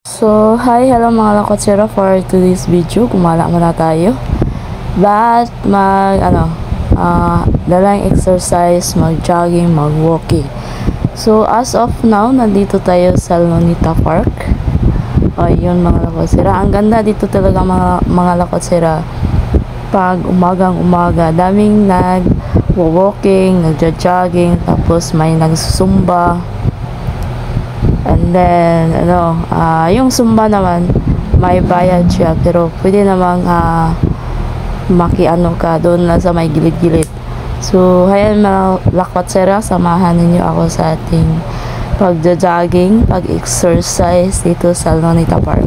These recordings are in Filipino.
Hello mga lakotsera, for today's video, gumala muna tayo. But, dalang exercise, mag-jogging, mag-walking. So, as of now, nandito tayo sa Lunita Park. Ayun mga lakotsera. Ang ganda dito talaga mga lakotsera. Pag umagang-umaga, daming nag-walking, nag-jogging, tapos may nag-zumba. And then, yung Zumba naman, may bayad siya. Pero, pwede namang makiano ka doon na sa may gilid-gilid. So, ayan mga lakotsera, samahan ninyo ako sa ating pag-jogging, pag-exercise dito sa Lunita Park.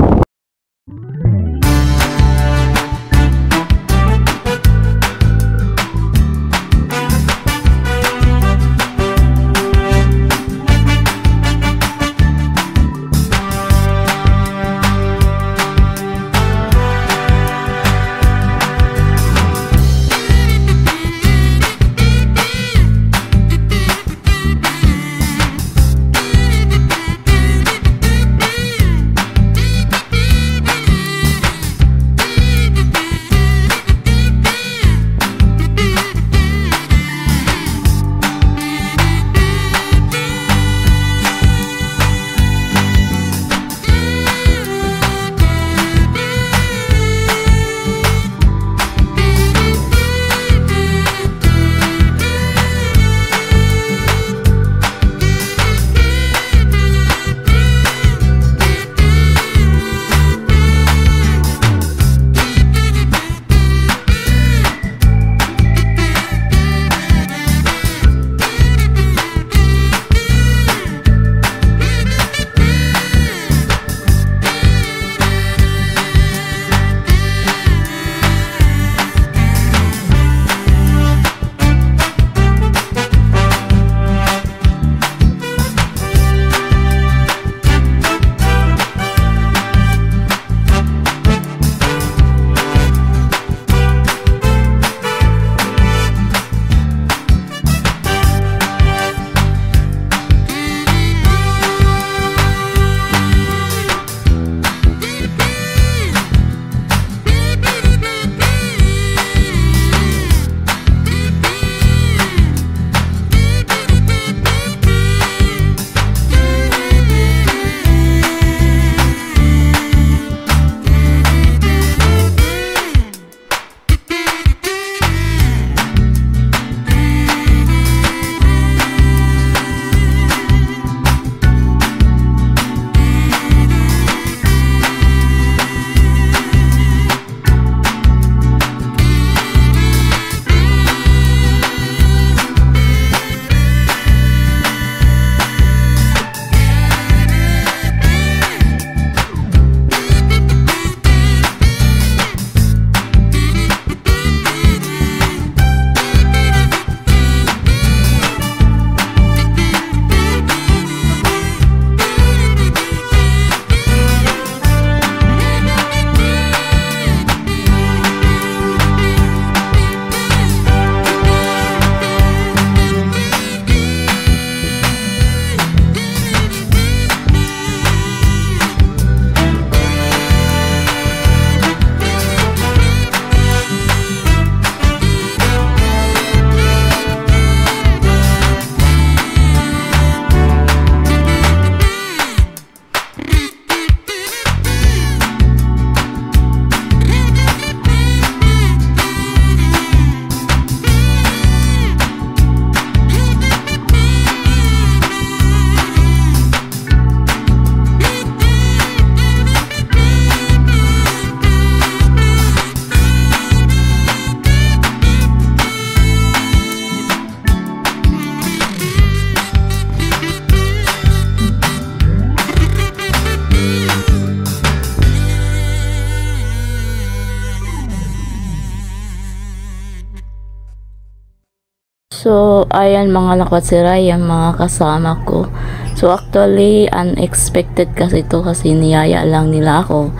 So, ayan mga lakotsera, yung mga kasama ko. So, actually, unexpected kasi ito kasi niyaya lang nila ako.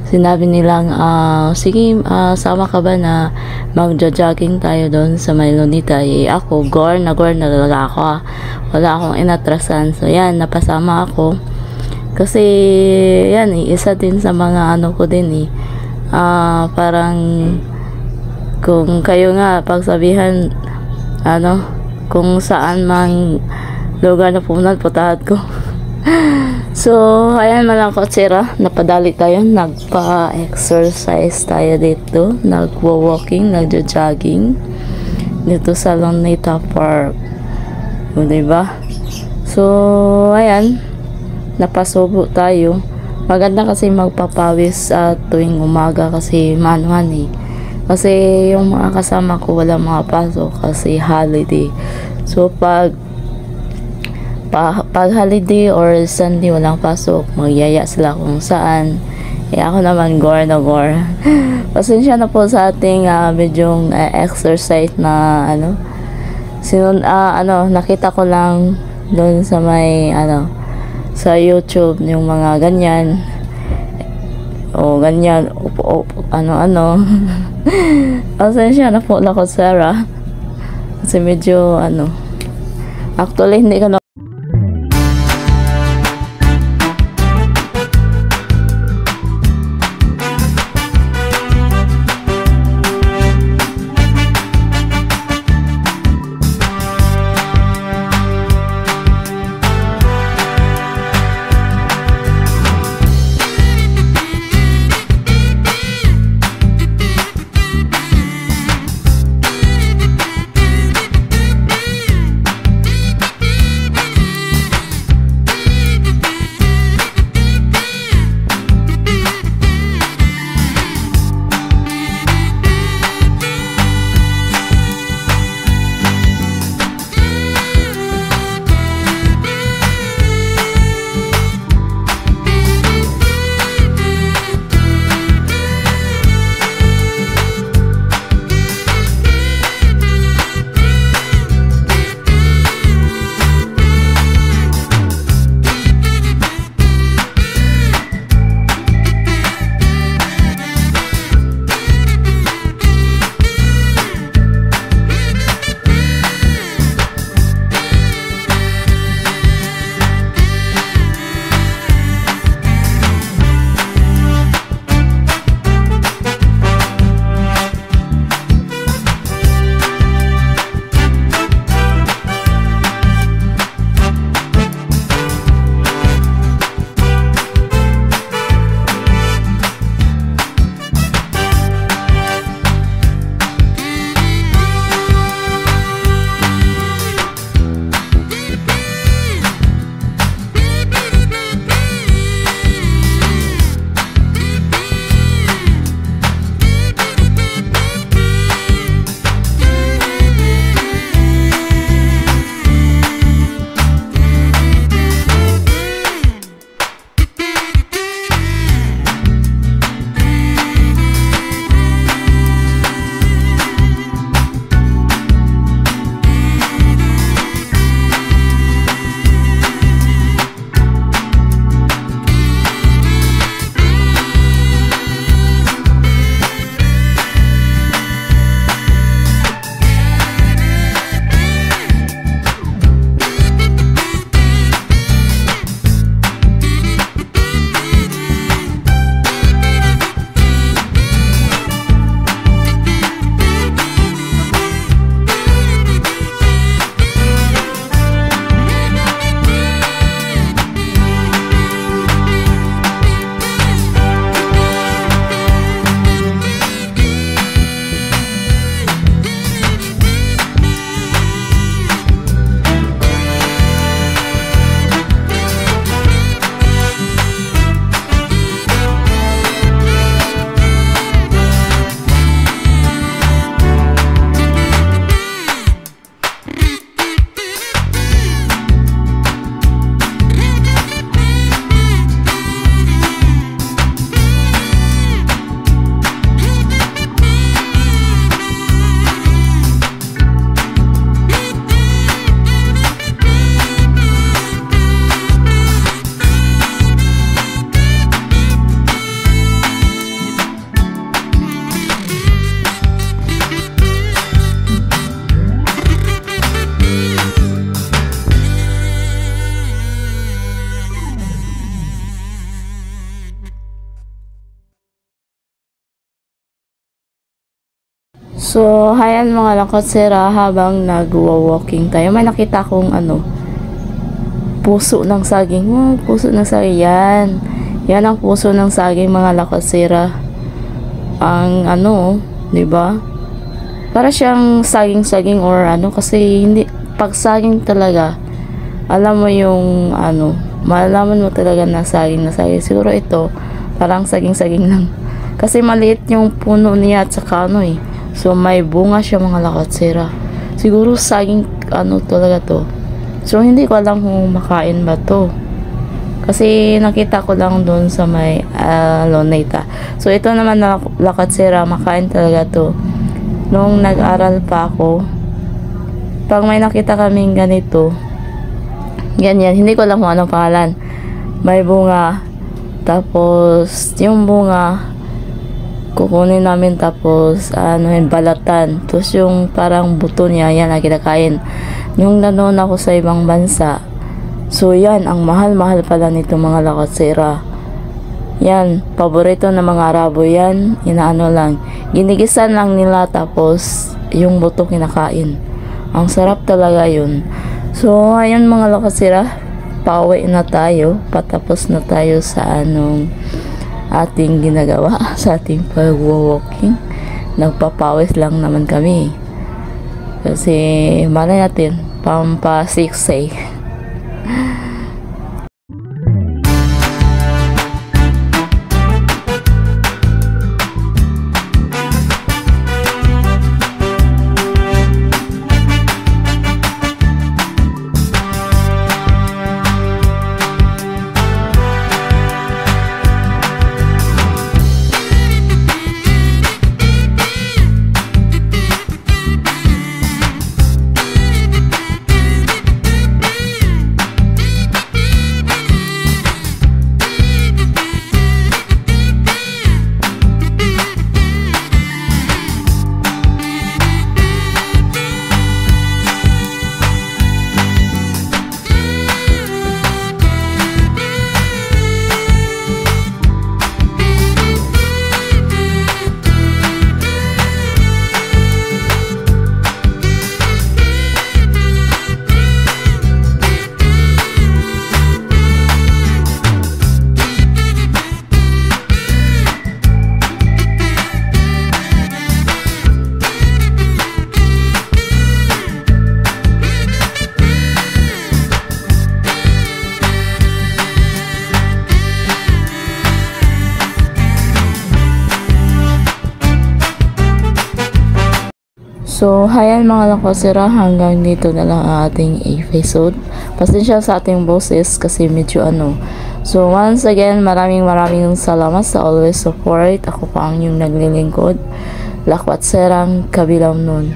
Sinabi nilang, sige, sama ka ba na magja-jogging tayo doon sa may Lunita. Ako, gore na talaga ako. Wala akong inatrasan. So, yan, napasama ako. Kasi yan eh, isa din sa mga ano ko din eh. Parang kung kayo nga pagsabihan ano, kung saan mang lugar na puntahan ko. So, ayan mga kotsera, napadali tayo, nagpa-exercise tayo dito, nagwo-walking, nagjo-jogging dito sa Lunita Park. O, diba? So, ayan, napasubo tayo. Maganda kasi magpapawis tuwing umaga kasi manuhan eh. Kasi yung mga kasama ko wala mga pasok kasi holiday. So, pag holiday or Sunday walang pasok, magyaya sila kung saan. Ako naman gore na gore. Pasensya na po sa ating medyong exercise na ano. Nakita ko lang doon sa may sa YouTube yung mga ganyan. O ganyan Pasensya na po na ko, Sarah. Kasi medyo actually hindi ka na So, hayan mga lakotsera, habang nagwa-walking tayo, may nakita kong puso ng saging. Oh, puso ng saging. Yan ang puso ng saging mga lakotsera. Ang di ba? Para siyang saging-saging or kasi hindi, pag saging talaga, alam mo yung malalaman mo talaga na saging na saging. Siguro ito, parang saging-saging lang. Kasi maliit yung puno niya at saka So, may bunga siya mga lakotsera. Siguro saging talaga to. So, hindi ko alam kung makain ba to. Kasi nakita ko lang doon sa may Luneta. So, ito naman na lakotsera, makain talaga to. Nung nag-aral pa ako, pag may nakita kaming ganito, ganyan, hindi ko alam kung anong pangalan. May bunga. Tapos, yung bunga, kukunin namin tapos balatan. Tapos yung parang buto niya, yan ang kinakain. Yung nanoon ako sa ibang bansa, so yan, ang mahal-mahal pala nito mga lakotsera. Yan, paborito ng mga Arabo yan, lang. Ginigisan lang nila tapos yung buto kinakain. Ang sarap talaga yun. So, ayun mga lakotsera, pauwi na tayo. Patapos na tayo sa ating ginagawa sa ating pag-walking. Nagpapawis lang naman kami kasi malay natin pampasiksay. So, hayan mga lakotsera, hanggang dito na lang ang ating episode. Pasensya sa ating boses kasi medyo So, once again, maraming salamat sa always support. Ako pa ang yung naglilingkod. Lakotserang Kabilang nun.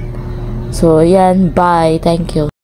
So, yan. Bye. Thank you.